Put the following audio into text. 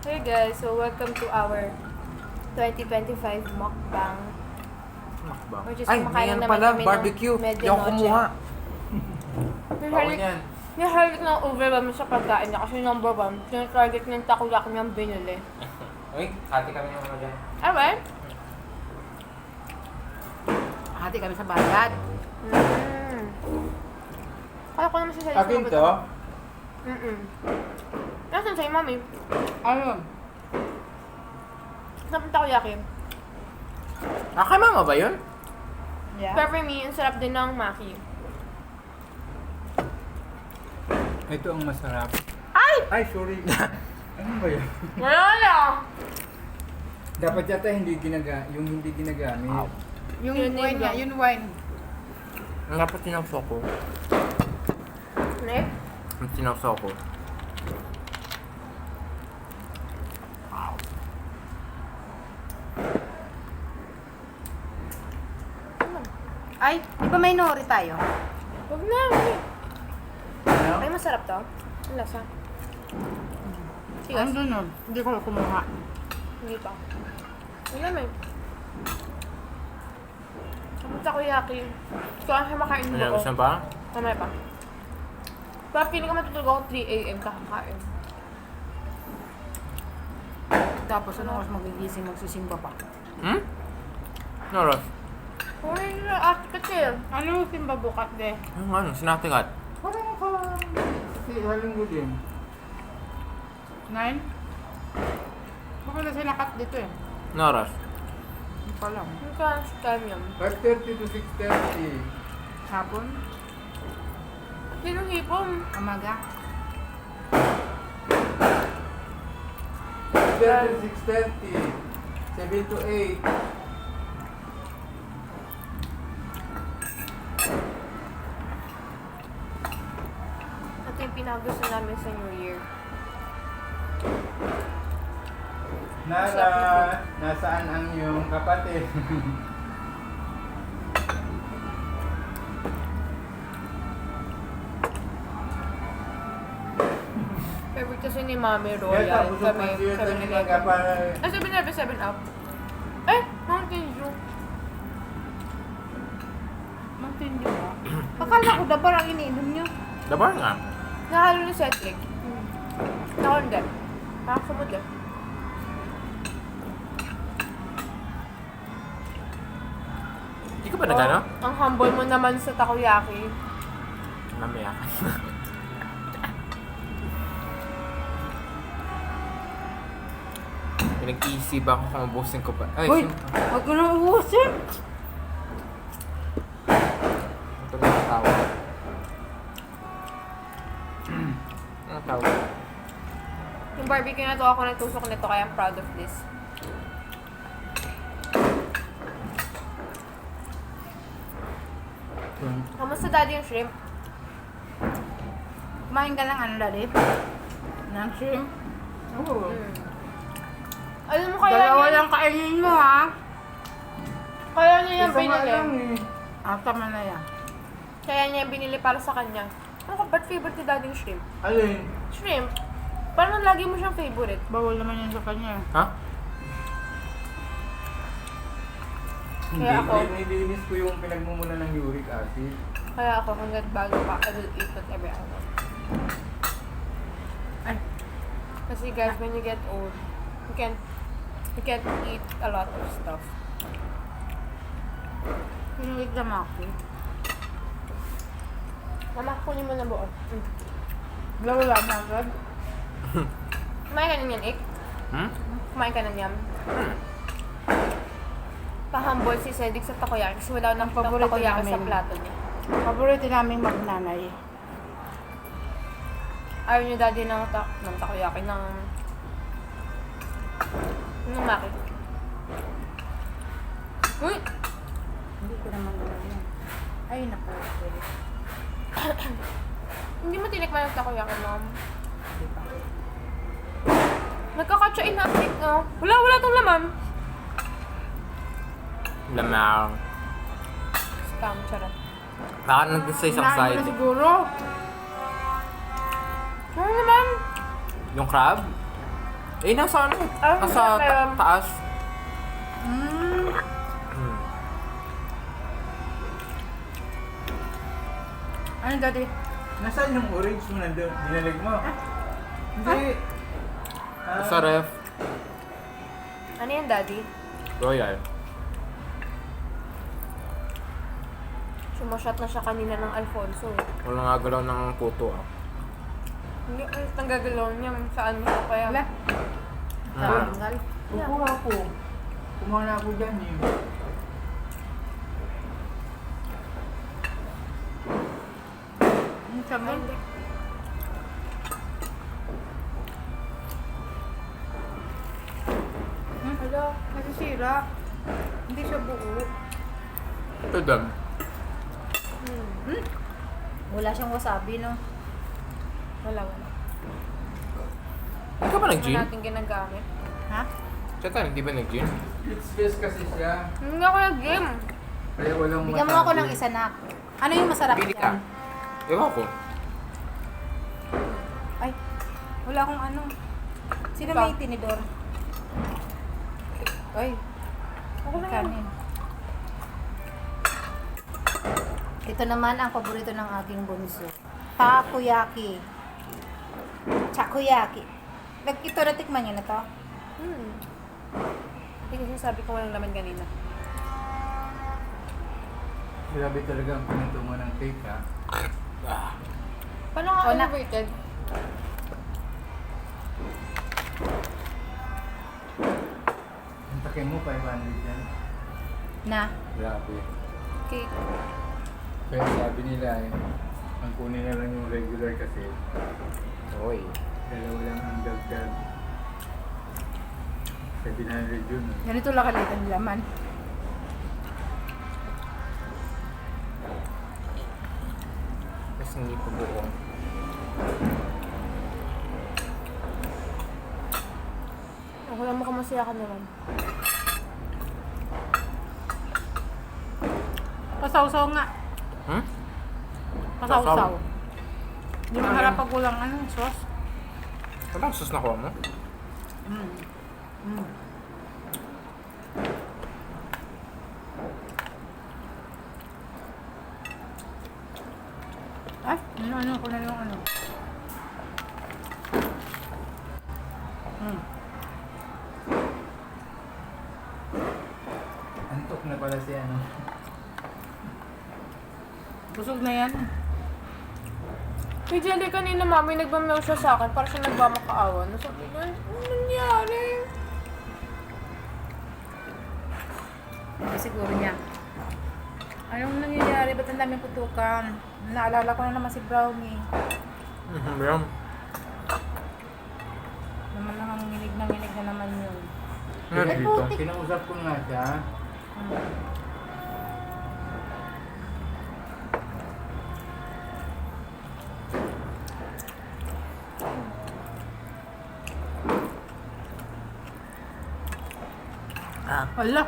Hey guys, so welcome to our 2025 mukbang. Mukbang. Which is Ay, kumakain ngayon naman pala, kami ng barbecue. Di medianoche. ako kumuha. May yan. halik na overwhelm sa pagkain niya kasi number one, yung target ng takoyaki niyang binili. Uy, hati kami ng ano dyan. Alright? Hati kami sa bayad. Kala ko naman si Sally Akin to? Nasaan sa'yo, mami? Ayun. Sarap ng takoyaki. Kay mama ba yun? Yeah. Pero for me, ang sarap din ng maki. Ito ang masarap. Ay! Ay, sorry. Ano ba yun? Wala na! Dapat yata hindi yung hindi ginagamit. Yung Yun wine yun niya, lang. yung wine. Ang dapat sinawso ko. Nick? Ang sinawso ko. Ay, di ba may nori tayo? Huwag na, mami. Ano? Ay, masarap to. Ang lasa. Sige, Ano nun? Hindi ko kumuha. hindi pa. Wala, may. Ang takoyaki. Gusto ko siya makain mo Ano, ko. gusto ba? Mamaya pa. Pero feeling ko matutulog ako 3 a.m. kakakain. Tapos ano mas magigising, magsisimba pa. Hmm? No, Ross. Uy, ate kasi. Ano yung simba bukat de? Yung ano, sinatikat. Parang ka... Si Halinggo din. 9? Bakit na sinakat dito eh? No, Ross. Hindi pa lang. Ang kaya sa time yun. 5:30 to 6:30. Hapon? Sinong hipon? Amaga? 6:30 to 6:30. 7 to 8. Ito yung pinagusto namin sa New Year. Nasaan ang iyong kapatid? Favorite kasi ni Mami Yes, Royal. tapos yung Kami, pansiyot kami ni ni mga Lego. pa... Ay, 7-Up, 7-Up. Eh, Mountain Dew. Mountain Dew ba? Akala ko dabar ang iniinom nyo. Dabar nga. Nahalo ni Cedric. Ako hindi. Nakasamod eh. Hindi ka ba nagano? Ang humble mo naman sa takoyaki. Namaya. Pinag-iisip ako kung mabusin ko ba. Ay, Uy! Huwag ko na ubusin! ito na ang tawag. Ang tawag. Yung barbecue na to, ako nagtusok nito kaya I'm proud of this. Kamusta daddy yung shrimp? Kumain ka ng ano dali? Ng shrimp? Oo. Alam mo kaya Dalawa niya, lang kainin mo ha? kaya niya yung Isa nga binili. lang eh. Tama na yan. Kaya niya yung binili para sa kanya. Ano ka, ba't favorite ni daddy yung shrimp? Alin? Shrimp? Parang lagi mo siyang favorite. Bawal naman yun sa kanya. Ha? Kaya ako- Nilinis ko yung pinagmumula ng uric acid. Kaya ako, hanggat bago pa, I will eat whatever I want. Ay, Kasi guys, when you get old, you can't eat a lot of stuff. pinulit na maki. Mama, kunin mo na buo. Wala na agad. Kumain ka na niyan, Ik? Hmm? Kumain ka na niyan? Pahambol si Cedric sa takoyaki kasi wala nang paborito takoyaki sa namin. plato niya. Paborito namin magnanay. Ayaw niyo daddy ng takoyaki ng maki. Uy! Hindi ko naman alam yan. Ay, naku. Hindi mo tinikman ng takoyaki, mom. Di ba? Nagkakatsain na tik, no? Wala tong laman. Lamang. Scam, charot. Baka nandun sa isang Kinain mo side. na siguro. Ano naman? Yung crab? Eh, nasa ano? Ah, Nasa meron. taas. Mm. Hmm. Ano daddy? Nasaan yung orange mo nandun? Dinalig mo? Hindi. Sa ref. Ano yan, Daddy? Royal. Sumashot na siya kanina ng Alfonso. Walang gagalaw ng puto ah. Hindi, ang gagalaw niya. Saan mo kaya? Wala. Hmm. Tanggal. Kukuha ko. Kumuha na ako dyan eh. Ang sabi. Hindi. Hala, nasisira. Hindi siya buo. Ito dam. Wala siyang wasabi, no? Wala, wala. Hindi ka ba Ano nag-gym? natin ginagamit? Ha? Siya tayo, hindi ba nag-gym? It's best kasi siya. Hindi ako nag-gym. Kaya walang Bigyan mo ako ng isa na. Ano yung masarap Pili ka. yan? Ewan ko. Ay, wala akong ano. Sino Ikaw. may tinidor? Ay. Ako na yan. Kanin. Ito naman ang paborito ng aking bunso. Takoyaki. Takoyaki. Ito natikman niyo na to? Hindi kasi sabi ko walang laman kanina. Grabe talaga ang pinito mo ng cake ha. Paano nga Oh, na- elevated? Ang takin mo 500 yan. Na. Grabe. Cake. Kaya sabi nila eh, ang kunin na lang yung regular kasi Oy. dalawa lang ang dagdag. 700 yun. Ganito lang kalit ang laman. Kasi hindi ko buo. Ako lang makamasaya ka naman. Pasawsaw nga. Hmm? Pasawsaw. Hindi mo harap pag walang ano, sauce. Walang sus na ko mo? Ay, ano ko na yung ano. Antok na pala si ano. Busog na yan. Kay Jelly kanina, mami, nagmamail siya sa akin para siya nagmamakaawa. Nasabi ko, ano nangyari? Siguro niya. Anong nangyayari? Ba't ang daming putukan? Naalala ko na naman si Brownie. Meron. Naman lang ang nginig na naman yun. Meron dito. Kinausap ko nga siya. Wala.